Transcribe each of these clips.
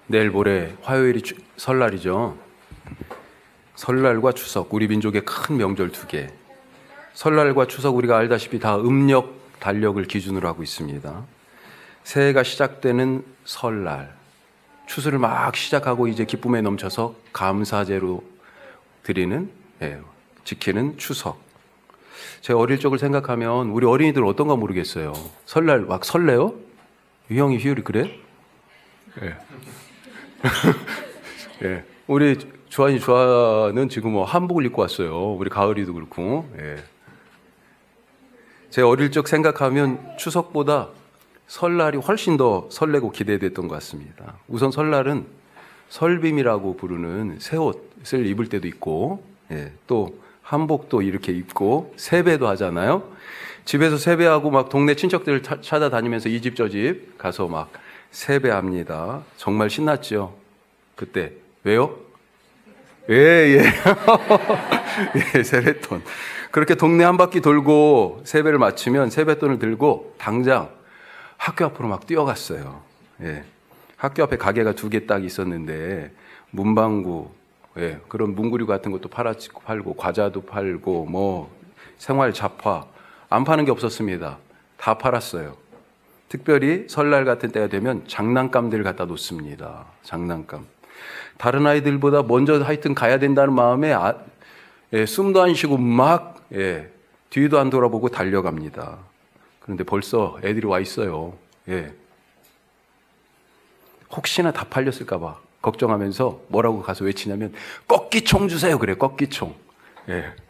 내일 모레 화요일이 설날이죠. 설날과 추석, 우리 민족의 큰 명절 두 개. 설날과 추석 우리가 알다시피 다 음력, 달력을 기준으로 하고 있습니다. 새해가 시작되는 설날, 추수를 막 시작하고 이제 기쁨에 넘쳐서 감사제로 드리는, 지키는 추석. 제 어릴 적을 생각하면 우리 어린이들 어떤가 모르겠어요. 설날 막 설레요? 이 형이 희율이 그래? 예. 우리 주한은 지금 뭐 한복을 입고 왔어요. 우리 가을이도 그렇고. 제 어릴 적 생각하면 추석보다 설날이 훨씬 더 설레고 기대됐던 것 같습니다. 우선 설날은 설빔이라고 부르는 새 옷을 입을 때도 있고, 또 한복도 이렇게 입고 세배도 하잖아요. 집에서 세배하고 막 동네 친척들 찾아다니면서 이 집 저 집 가서 막 세배합니다. 정말 신났죠. 그때 왜요? 예. 세뱃돈. 그렇게 동네 한 바퀴 돌고 세배를 마치면 세뱃돈을 들고 당장 학교 앞으로 막 뛰어갔어요. 학교 앞에 가게가 2개 딱 있었는데 문방구, 그런 문구류 같은 것도 팔고 과자도 팔고 뭐 생활 잡화 안 파는 게 없었습니다. 다 팔았어요. 특별히 설날 같은 때가 되면 장난감들을 갖다 놓습니다. 장난감. 다른 아이들보다 먼저 하여튼 가야 된다는 마음에 숨도 안 쉬고 막 뒤도 안 돌아보고 달려갑니다. 그런데 벌써 애들이 와 있어요. 혹시나 다 팔렸을까 봐 걱정하면서 뭐라고 가서 외치냐면 꺾기총 주세요. 그래, 꺾기총.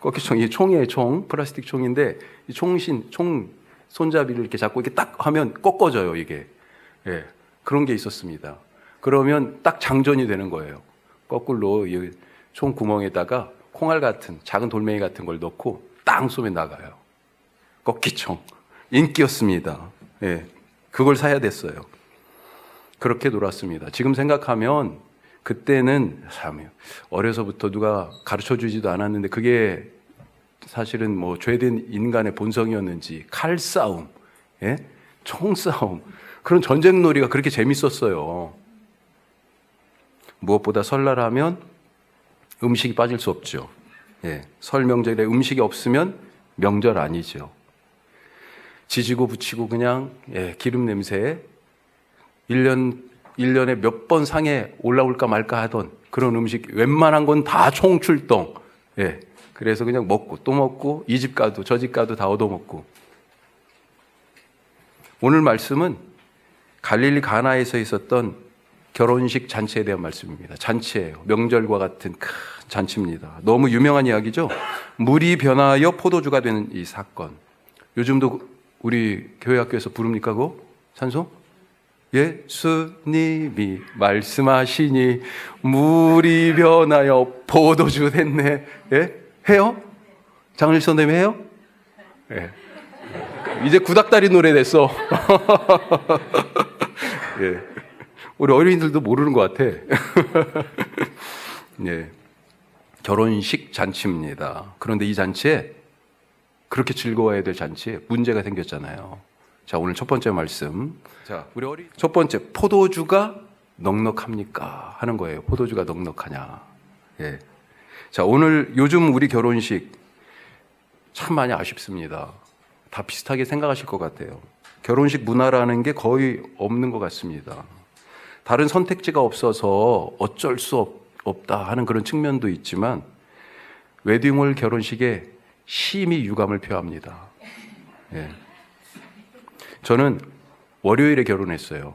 꺾기총. 이 총이에요, 총. 플라스틱 총인데 이 총 손잡이를 이렇게 잡고 이렇게 딱 하면 꺾어져요, 이게. 그런 게 있었습니다. 그러면 딱 장전이 되는 거예요. 거꾸로 이 총 구멍에다가 콩알 같은 작은 돌멩이 같은 걸 넣고 땅 쏘면 나가요. 꺾기총. 인기였습니다. 그걸 사야 됐어요. 그렇게 놀았습니다. 지금 생각하면 그때는 참 어려서부터 누가 가르쳐 주지도 않았는데 그게 사실은 뭐 죄된 인간의 본성이었는지 칼싸움, 총싸움, 그런 전쟁놀이가 그렇게 재밌었어요. 무엇보다 설날하면 음식이 빠질 수 없죠. 설 명절에 음식이 없으면 명절 아니죠. 지지고 붙이고 그냥 기름 냄새에 1년에 몇 번 상에 올라올까 말까 하던 그런 음식 웬만한 건 다 총출동. 그래서 그냥 먹고 또 먹고 이 집 가도 저 집 가도 다 얻어먹고. 오늘 말씀은 갈릴리 가나에서 있었던 결혼식 잔치에 대한 말씀입니다. 잔치예요. 명절과 같은 큰 잔치입니다. 너무 유명한 이야기죠. 물이 변하여 포도주가 되는 이 사건. 요즘도 우리 교회 학교에서 부릅니까 그거? 찬송? 예수님이 말씀하시니 물이 변하여 포도주 됐네. 해요? 장일 선생님 해요? 이제 구닥다리 노래 됐어. 우리 어린이들도 모르는 것 같아. 결혼식 잔치입니다. 그런데 이 잔치에 그렇게 즐거워야 될 잔치에 문제가 생겼잖아요. 자, 오늘 첫 번째 말씀. 자, 우리 첫 번째, 포도주가 넉넉합니까? 하는 거예요. 포도주가 넉넉하냐. 자, 오늘 요즘 우리 결혼식 참 많이 아쉽습니다. 다 비슷하게 생각하실 것 같아요. 결혼식 문화라는 게 거의 없는 것 같습니다. 다른 선택지가 없어서 어쩔 수 없다 하는 그런 측면도 있지만 웨딩홀 결혼식에 심히 유감을 표합니다. 저는 월요일에 결혼했어요.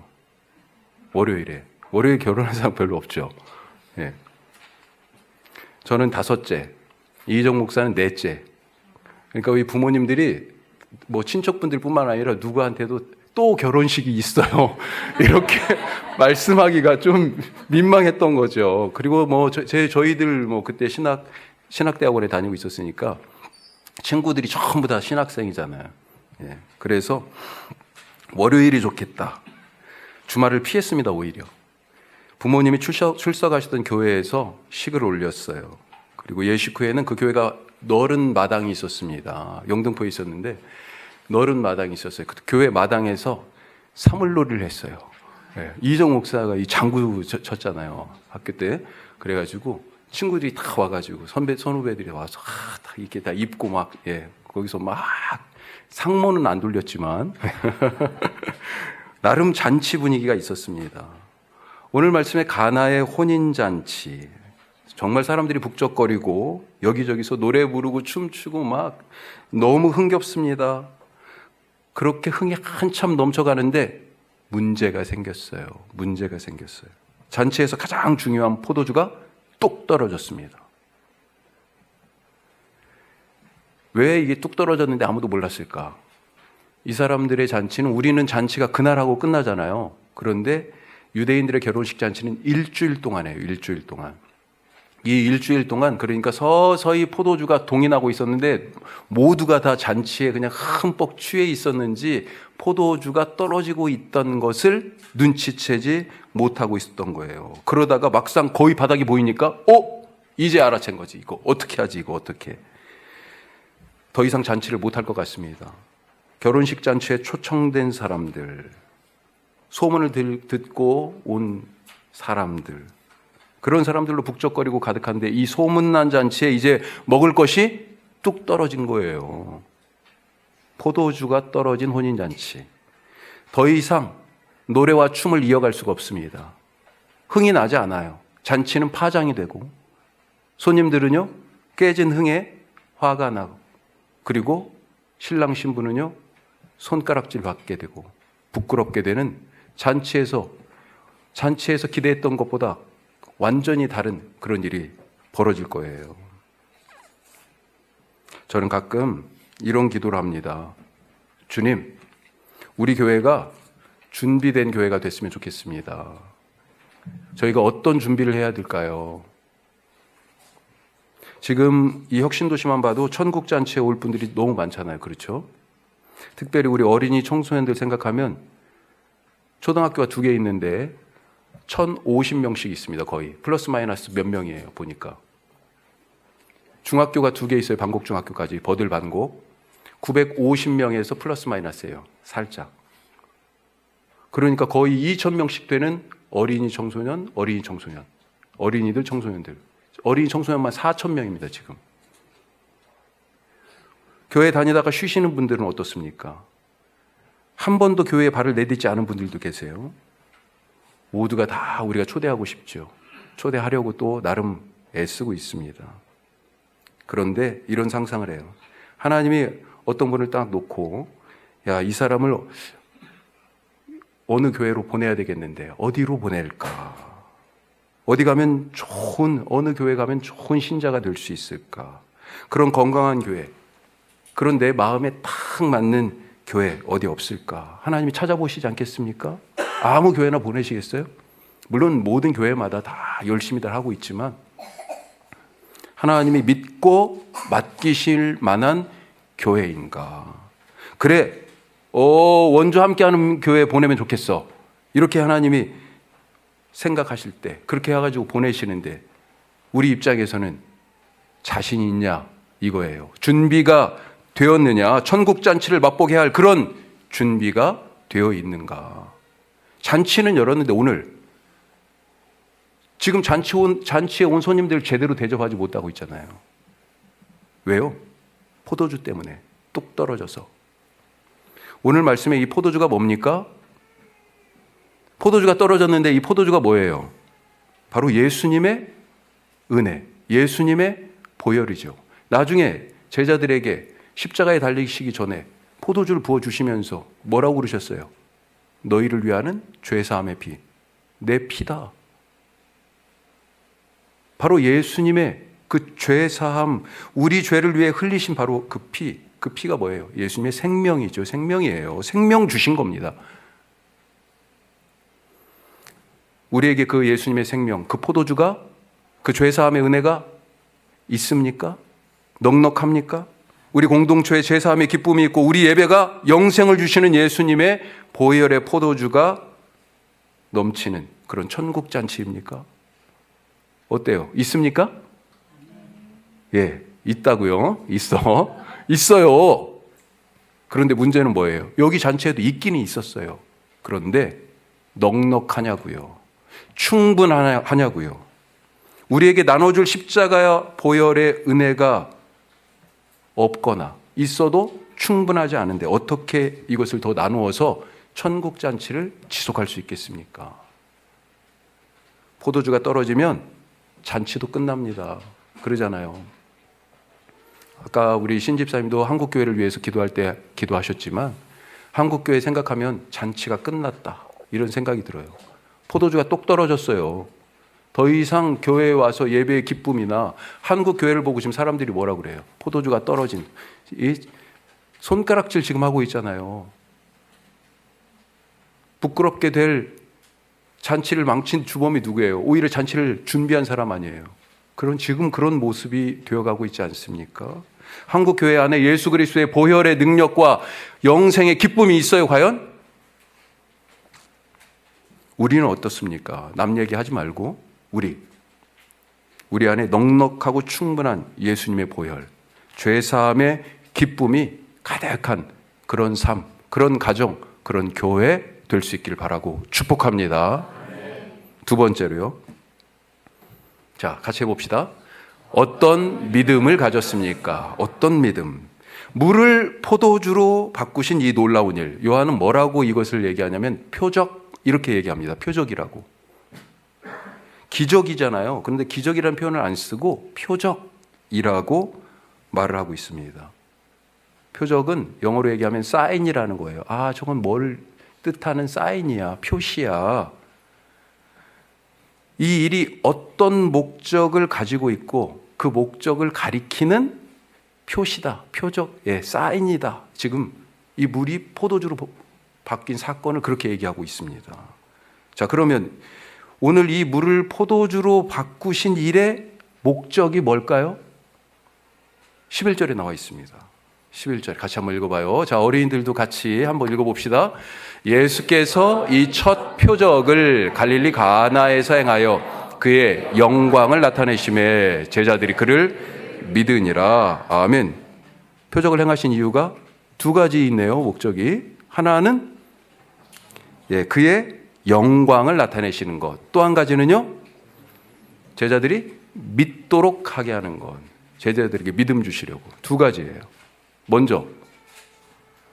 월요일 결혼한 사람 별로 없죠. 저는 5째, 이희정 목사는 4째. 그러니까 우리 부모님들이 뭐 친척분들뿐만 아니라 누구한테도 또 결혼식이 있어요. 이렇게 말씀하기가 좀 민망했던 거죠. 그리고 뭐 저희들 뭐 그때 신학대학원에 다니고 있었으니까 친구들이 전부 다 신학생이잖아요. 그래서 월요일이 좋겠다. 주말을 피했습니다, 오히려. 부모님이 출석하시던 교회에서 식을 올렸어요. 그리고 예식 후에는 그 교회가 넓은 마당이 있었습니다. 영등포에 있었는데 넓은 마당이 있었어요. 그 교회 마당에서 사물놀이를 했어요. 예, 이정 목사가 이 장구 쳤잖아요. 학교 때. 그래가지고 친구들이 다 와가지고 선후배들이 와서 다 이렇게 다 입고 막, 예, 거기서 막 상모는 안 돌렸지만 나름 잔치 분위기가 있었습니다. 오늘 말씀에 가나의 혼인잔치. 정말 사람들이 북적거리고 여기저기서 노래 부르고 춤추고 막 너무 흥겹습니다. 그렇게 흥이 한참 넘쳐가는데 문제가 생겼어요. 문제가 생겼어요. 잔치에서 가장 중요한 포도주가 뚝 떨어졌습니다. 왜 이게 뚝 떨어졌는데 아무도 몰랐을까? 이 사람들의 잔치는 우리는 잔치가 그날 하고 끝나잖아요. 그런데 유대인들의 결혼식 잔치는 일주일 동안 해요. 일주일 동안. 이 일주일 동안 그러니까 서서히 포도주가 동인하고 있었는데 모두가 다 잔치에 그냥 흠뻑 취해 있었는지 포도주가 떨어지고 있던 것을 눈치채지 못하고 있었던 거예요. 그러다가 막상 거의 바닥이 보이니까 이제 알아챈 거지. 이거 어떻게 하지? 이거 어떻게. 더 이상 잔치를 못할 것 같습니다. 결혼식 잔치에 초청된 사람들, 소문을 듣고 온 사람들, 그런 사람들로 북적거리고 가득한데 이 소문난 잔치에 이제 먹을 것이 뚝 떨어진 거예요. 포도주가 떨어진 혼인잔치. 더 이상 노래와 춤을 이어갈 수가 없습니다. 흥이 나지 않아요. 잔치는 파장이 되고 손님들은요 깨진 흥에 화가 나고 그리고 신랑 신부는요 손가락질 받게 되고 부끄럽게 되는 잔치에서 기대했던 것보다 완전히 다른 그런 일이 벌어질 거예요. 저는 가끔 이런 기도를 합니다. 주님, 우리 교회가 준비된 교회가 됐으면 좋겠습니다. 저희가 어떤 준비를 해야 될까요? 지금 이 혁신도시만 봐도 천국잔치에 올 분들이 너무 많잖아요. 그렇죠? 특별히 우리 어린이 청소년들 생각하면 초등학교가 2개 있는데 1,050명씩 있습니다. 거의. 플러스 마이너스 몇 명이에요. 보니까. 중학교가 2개 있어요. 반곡중학교까지. 버들 반곡. 950명에서 플러스 마이너스예요. 살짝. 그러니까 거의 2,000명씩 되는 어린이 청소년. 어린이들 청소년들. 어린이 청소년만 4,000명입니다. 지금. 교회 다니다가 쉬시는 분들은 어떻습니까? 한 번도 교회에 발을 내딛지 않은 분들도 계세요. 모두가 다 우리가 초대하고 싶죠. 초대하려고 또 나름 애쓰고 있습니다. 그런데 이런 상상을 해요. 하나님이 어떤 분을 딱 놓고 야, 이 사람을 어느 교회로 보내야 되겠는데 어디로 보낼까? 어느 교회 가면 좋은 신자가 될 수 있을까? 그런 건강한 교회, 그런 내 마음에 딱 맞는 교회 어디 없을까? 하나님이 찾아보시지 않겠습니까? 아무 교회나 보내시겠어요? 물론 모든 교회마다 다 열심히들 하고 있지만 하나님이 믿고 맡기실 만한 교회인가? 그래, 원조 함께하는 교회 보내면 좋겠어. 이렇게 하나님이 생각하실 때 그렇게 해가지고 보내시는데 우리 입장에서는 자신이 있냐 이거예요. 준비가 되었느냐? 천국잔치를 맛보게 할 그런 준비가 되어 있는가? 잔치는 열었는데 오늘 지금 잔치에 온 손님들 제대로 대접하지 못하고 있잖아요. 왜요? 포도주 때문에 뚝 떨어져서. 오늘 말씀에 이 포도주가 뭡니까? 포도주가 떨어졌는데 이 포도주가 뭐예요? 바로 예수님의 은혜, 예수님의 보혈이죠. 나중에 제자들에게 십자가에 달리시기 전에 포도주를 부어주시면서 뭐라고 그러셨어요? 너희를 위하는 죄사함의 피, 내 피다. 바로 예수님의 그 죄사함, 우리 죄를 위해 흘리신 바로 그 피가 뭐예요? 예수님의 생명이죠. 생명이에요. 생명 주신 겁니다. 우리에게 그 예수님의 생명, 그 포도주가, 그 죄사함의 은혜가 있습니까? 넉넉합니까? 우리 공동체에 죄사함의 기쁨이 있고 우리 예배가 영생을 주시는 예수님의 보혈의 포도주가 넘치는 그런 천국잔치입니까? 어때요? 있습니까? 예, 있다고요. 있어요. 그런데 문제는 뭐예요? 여기 잔치에도 있기는 있었어요. 그런데 넉넉하냐고요. 충분하냐고요. 우리에게 나눠줄 십자가 보혈의 은혜가 없거나 있어도 충분하지 않은데 어떻게 이것을 더 나누어서 천국 잔치를 지속할 수 있겠습니까? 포도주가 떨어지면 잔치도 끝납니다. 그러잖아요. 아까 우리 신집사님도 한국교회를 위해서 기도할 때 기도하셨지만 한국교회 생각하면 잔치가 끝났다 이런 생각이 들어요. 포도주가 똑 떨어졌어요. 더 이상 교회에 와서 예배의 기쁨이나 한국교회를 보고 지금 사람들이 뭐라 그래요? 포도주가 떨어진 이 손가락질 지금 하고 있잖아요. 부끄럽게 될 잔치를 망친 주범이 누구예요? 오히려 잔치를 준비한 사람 아니에요. 지금 그런 모습이 되어가고 있지 않습니까? 한국 교회 안에 예수 그리스도의 보혈의 능력과 영생의 기쁨이 있어요, 과연? 우리는 어떻습니까? 남 얘기하지 말고 우리 안에 넉넉하고 충분한 예수님의 보혈, 죄사함의 기쁨이 가득한 그런 삶, 그런 가정, 그런 교회 될 수 있길 바라고 축복합니다. 두 번째로요. 자, 같이 해봅시다. 어떤 믿음을 가졌습니까? 어떤 믿음? 물을 포도주로 바꾸신 이 놀라운 일. 요한은 뭐라고 이것을 얘기하냐면 표적, 이렇게 얘기합니다. 표적이라고. 기적이잖아요. 그런데 기적이라는 표현을 안 쓰고 표적이라고 말을 하고 있습니다. 표적은 영어로 얘기하면 사인이라는 거예요. 아, 저건 뭘 뜻하는 사인이야, 표시야. 이 일이 어떤 목적을 가지고 있고 그 목적을 가리키는 표시다, 표적, 사인이다. 지금 이 물이 포도주로 바뀐 사건을 그렇게 얘기하고 있습니다. 자, 그러면 오늘 이 물을 포도주로 바꾸신 일의 목적이 뭘까요? 11절에 나와 있습니다. 11절 같이 한번 읽어봐요. 자, 어린이들도 같이 한번 읽어봅시다. 예수께서 이 첫 표적을 갈릴리 가나에서 행하여 그의 영광을 나타내심에 제자들이 그를 믿으니라. 아멘. 표적을 행하신 이유가 두 가지 있네요. 목적이. 하나는 그의 영광을 나타내시는 것. 또 한 가지는요, 제자들이 믿도록 하게 하는 것. 제자들에게 믿음 주시려고. 두 가지예요. 먼저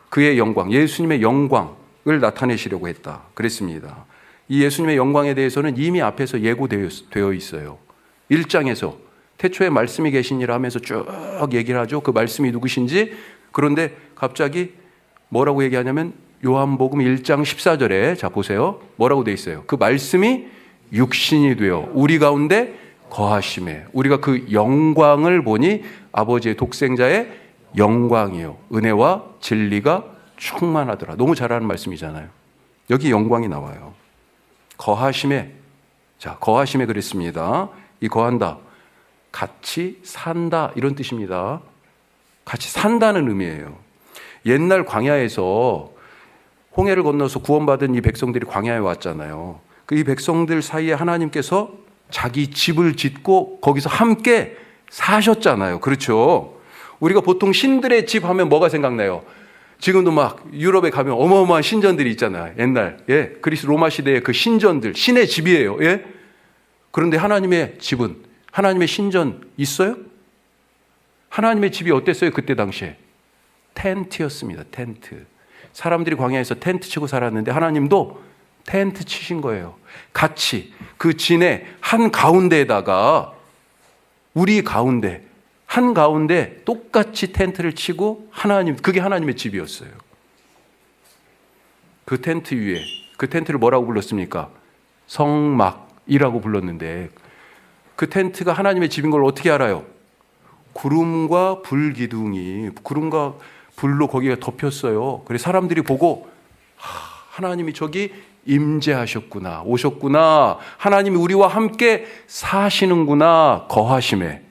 그의 영광, 예수님의 영광을 나타내시려고 했다. 그랬습니다. 이 예수님의 영광에 대해서는 이미 앞에서 예고되어 있어요. 1장에서 태초에 말씀이 계시니라 하면서 쭉 얘기를 하죠. 그 말씀이 누구신지. 그런데 갑자기 뭐라고 얘기하냐면 요한복음 1장 14절에 자 보세요. 뭐라고 되어 있어요? 그 말씀이 육신이 되어 우리 가운데 거하심에 우리가 그 영광을 보니 아버지의 독생자의 영광이요 은혜와 진리가 충만하더라. 너무 잘하는 말씀이잖아요. 여기 영광이 나와요. 거하심에, 자 거하심에 그랬습니다. 이 거한다, 같이 산다 이런 뜻입니다. 같이 산다는 의미예요. 옛날 광야에서 홍해를 건너서 구원받은 이 백성들이 광야에 왔잖아요. 그 이 백성들 사이에 하나님께서 자기 집을 짓고 거기서 함께 사셨잖아요. 그렇죠? 우리가 보통 신들의 집 하면 뭐가 생각나요? 지금도 막 유럽에 가면 어마어마한 신전들이 있잖아요. 옛날 그리스 로마 시대의 그 신전들, 신의 집이에요. 그런데 하나님의 집은, 하나님의 신전 있어요? 하나님의 집이 어땠어요? 그때 당시에 텐트였습니다. 텐트. 사람들이 광야에서 텐트 치고 살았는데 하나님도 텐트 치신 거예요. 같이 그 진의 한 가운데에다가 우리 가운데 한가운데 똑같이 텐트를 치고 하나님, 그게 하나님의 집이었어요. 그 텐트 위에, 그 텐트를 뭐라고 불렀습니까? 성막이라고 불렀는데 그 텐트가 하나님의 집인 걸 어떻게 알아요? 구름과 불 기둥이, 구름과 불로 거기가 덮였어요. 그래서 사람들이 보고 하나님이 저기 임재하셨구나, 오셨구나, 하나님이 우리와 함께 사시는구나, 거하심에.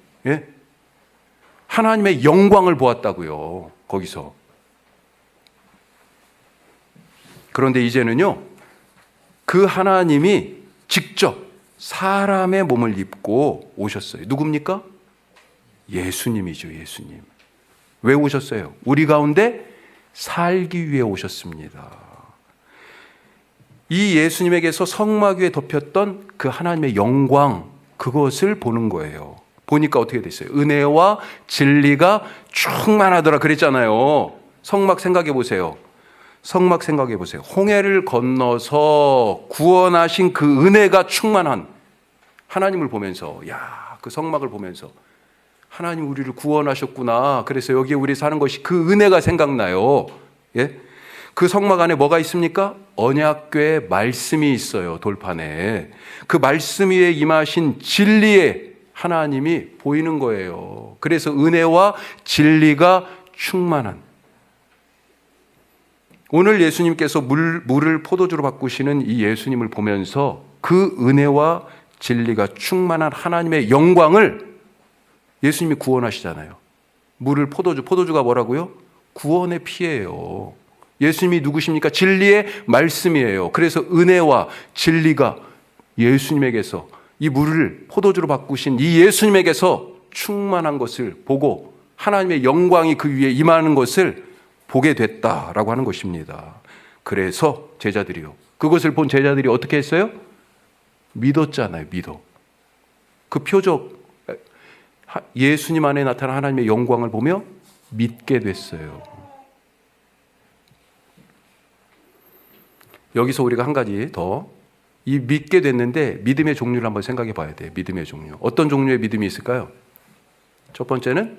하나님의 영광을 보았다고요. 거기서. 그런데 이제는요, 그 하나님이 직접 사람의 몸을 입고 오셨어요. 누굽니까? 예수님이죠. 예수님. 왜 오셨어요? 우리 가운데 살기 위해 오셨습니다. 이 예수님에게서 성막 위에 덮였던 그 하나님의 영광, 그것을 보는 거예요. 보니까 어떻게 됐어요? 은혜와 진리가 충만하더라 그랬잖아요. 성막 생각해 보세요. 성막 생각해 보세요. 홍해를 건너서 구원하신 그 은혜가 충만한 하나님을 보면서, 야, 그 성막을 보면서 하나님 우리를 구원하셨구나. 그래서 여기에 우리 사는 것이 그 은혜가 생각나요. 예? 그 성막 안에 뭐가 있습니까? 언약궤의 말씀이 있어요. 돌판에. 그 말씀 위에 임하신 진리의 하나님이 보이는 거예요. 그래서 은혜와 진리가 충만한, 오늘 예수님께서 물을 포도주로 바꾸시는 이 예수님을 보면서 그 은혜와 진리가 충만한 하나님의 영광을, 예수님이 구원하시잖아요. 물을 포도주가 뭐라고요? 구원의 피예요. 예수님이 누구십니까? 진리의 말씀이에요. 그래서 은혜와 진리가 예수님에게서, 이 물을 포도주로 바꾸신 이 예수님에게서 충만한 것을 보고 하나님의 영광이 그 위에 임하는 것을 보게 됐다라고 하는 것입니다. 그래서 제자들이요, 그것을 본 제자들이 어떻게 했어요? 믿었잖아요. 믿어. 그 표적, 예수님 안에 나타난 하나님의 영광을 보며 믿게 됐어요. 여기서 우리가 한 가지 더, 이 믿게 됐는데 믿음의 종류를 한번 생각해 봐야 돼요. 믿음의 종류. 어떤 종류의 믿음이 있을까요? 첫 번째는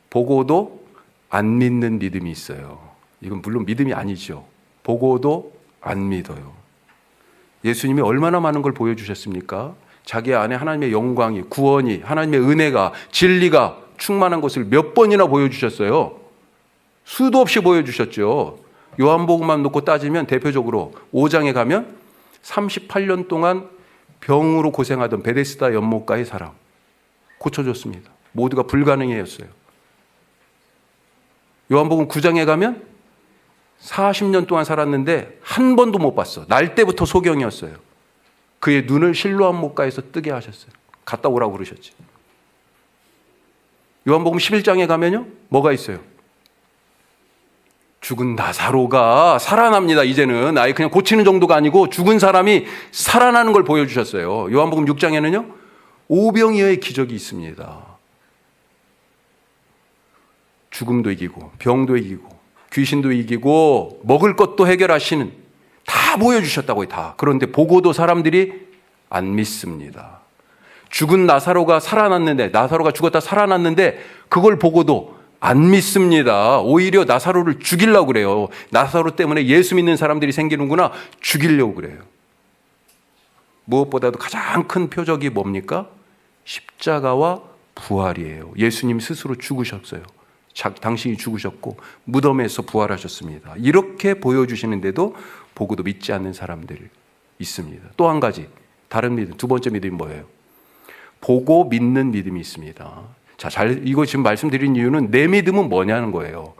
보고도 안 믿는 믿음이 있어요. 이건 물론 믿음이 아니죠. 보고도 안 믿어요. 예수님이 얼마나 많은 걸 보여주셨습니까? 자기 안에 하나님의 영광이, 구원이, 하나님의 은혜가, 진리가 충만한 것을 몇 번이나 보여주셨어요. 수도 없이 보여주셨죠. 요한복음만 놓고 따지면 대표적으로 5장에 가면 38년 동안 병으로 고생하던 베데스다 연못가의 사람 고쳐줬습니다. 모두가 불가능해였어요. 요한복음 9장에 가면 40년 동안 살았는데 한 번도 못 봤어. 날 때부터 소경이었어요. 그의 눈을 실로암 못가에서 뜨게 하셨어요. 갔다 오라고 그러셨지. 요한복음 11장에 가면요, 뭐가 있어요? 죽은 나사로가 살아납니다. 이제는 아예 그냥 고치는 정도가 아니고 죽은 사람이 살아나는 걸 보여주셨어요. 요한복음 6장에는요, 오병이어의 기적이 있습니다. 죽음도 이기고 병도 이기고 귀신도 이기고 먹을 것도 해결하시는, 다 보여주셨다고요. 다. 그런데 보고도 사람들이 안 믿습니다. 죽은 나사로가 살아났는데, 나사로가 죽었다 살아났는데 그걸 보고도 안 믿습니다. 오히려 나사로를 죽이려고 그래요. 나사로 때문에 예수 믿는 사람들이 생기는구나, 죽이려고 그래요. 무엇보다도 가장 큰 표적이 뭡니까? 십자가와 부활이에요. 예수님 스스로 죽으셨어요. 당신이 죽으셨고 무덤에서 부활하셨습니다. 이렇게 보여주시는데도 보고도 믿지 않는 사람들이 있습니다. 또 한 가지 다른 믿음, 두 번째 믿음이 뭐예요? 보고 믿는 믿음이 있습니다. 자, 이거 지금 말씀드린 이유는 내 믿음은 뭐냐는 거예요.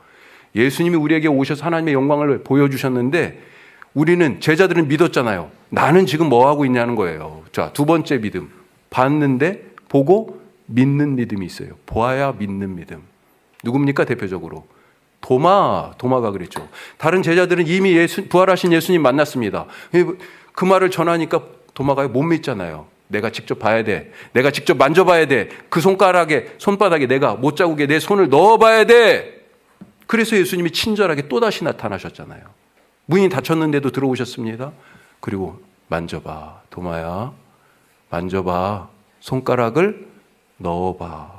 예수님이 우리에게 오셔서 하나님의 영광을 보여주셨는데 우리는, 제자들은 믿었잖아요. 나는 지금 뭐 하고 있냐는 거예요. 자, 두 번째 믿음, 봤는데 보고 믿는 믿음이 있어요. 보아야 믿는 믿음. 누굽니까? 대표적으로 도마가 그랬죠. 다른 제자들은 이미 부활하신 예수님 만났습니다. 그 말을 전하니까 도마가 못 믿잖아요. 내가 직접 봐야 돼. 내가 직접 만져봐야 돼. 그 손바닥에 내가 못자국에 내 손을 넣어봐야 돼. 그래서 예수님이 친절하게 또다시 나타나셨잖아요. 문이 닫혔는데도 들어오셨습니다. 그리고 만져봐. 도마야, 만져봐. 손가락을 넣어봐.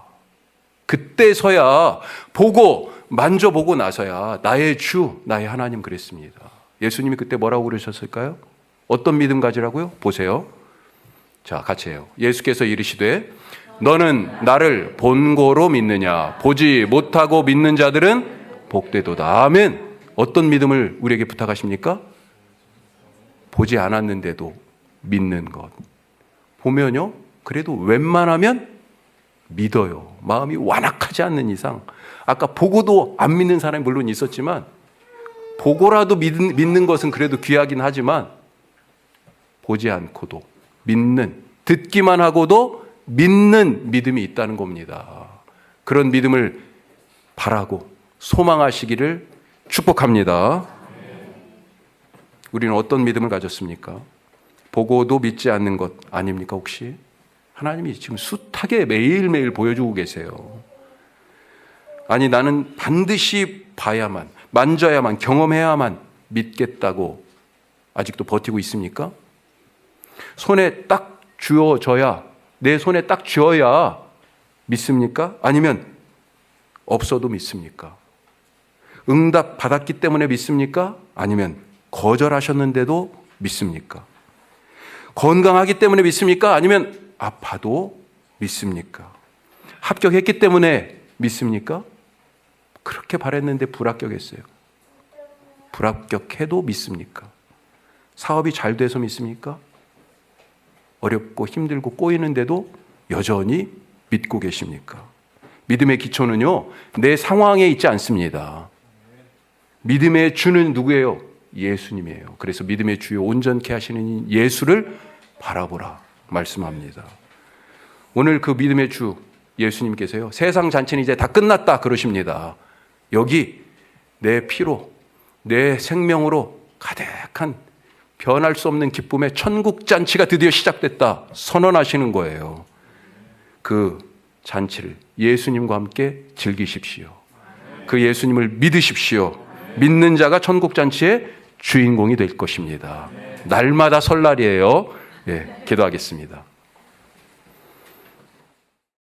그때서야 보고 만져보고 나서야 나의 주, 나의 하나님 그랬습니다. 예수님이 그때 뭐라고 그러셨을까요? 어떤 믿음 가지라고요? 보세요. 자, 같이 해요. 예수께서 이르시되 너는 나를 본고로 믿느냐? 보지 못하고 믿는 자들은 복되도다. 아멘. 어떤 믿음을 우리에게 부탁하십니까? 보지 않았는데도 믿는 것. 보면요, 그래도 웬만하면 믿어요. 마음이 완악하지 않는 이상. 아까 보고도 안 믿는 사람이 물론 있었지만, 보고라도 믿는 것은 그래도 귀하긴 하지만 보지 않고도 믿는, 듣기만 하고도 믿는 믿음이 있다는 겁니다. 그런 믿음을 바라고 소망하시기를 축복합니다. 우리는 어떤 믿음을 가졌습니까? 보고도 믿지 않는 것 아닙니까 혹시? 하나님이 지금 숱하게 매일매일 보여주고 계세요. 아니 나는 반드시 봐야만, 만져야만, 경험해야만 믿겠다고 아직도 버티고 있습니까? 손에 딱 쥐어져야, 내 손에 딱 쥐어야 믿습니까? 아니면 없어도 믿습니까? 응답 받았기 때문에 믿습니까? 아니면 거절하셨는데도 믿습니까? 건강하기 때문에 믿습니까? 아니면 아파도 믿습니까? 합격했기 때문에 믿습니까? 그렇게 바랬는데 불합격했어요. 불합격해도 믿습니까? 사업이 잘 돼서 믿습니까? 어렵고 힘들고 꼬이는데도 여전히 믿고 계십니까? 믿음의 기초는요, 내 상황에 있지 않습니다. 믿음의 주는 누구예요? 예수님이에요. 그래서 믿음의 주요 온전케 하시는 예수를 바라보라 말씀합니다. 오늘 그 믿음의 주 예수님께서요, 세상 잔치는 이제 다 끝났다 그러십니다. 여기 내 피로, 내 생명으로 가득한 변할 수 없는 기쁨의 천국 잔치가 드디어 시작됐다 선언하시는 거예요. 그 잔치를 예수님과 함께 즐기십시오. 그 예수님을 믿으십시오. 믿는 자가 천국 잔치의 주인공이 될 것입니다. 날마다 설날이에요. 예, 기도하겠습니다.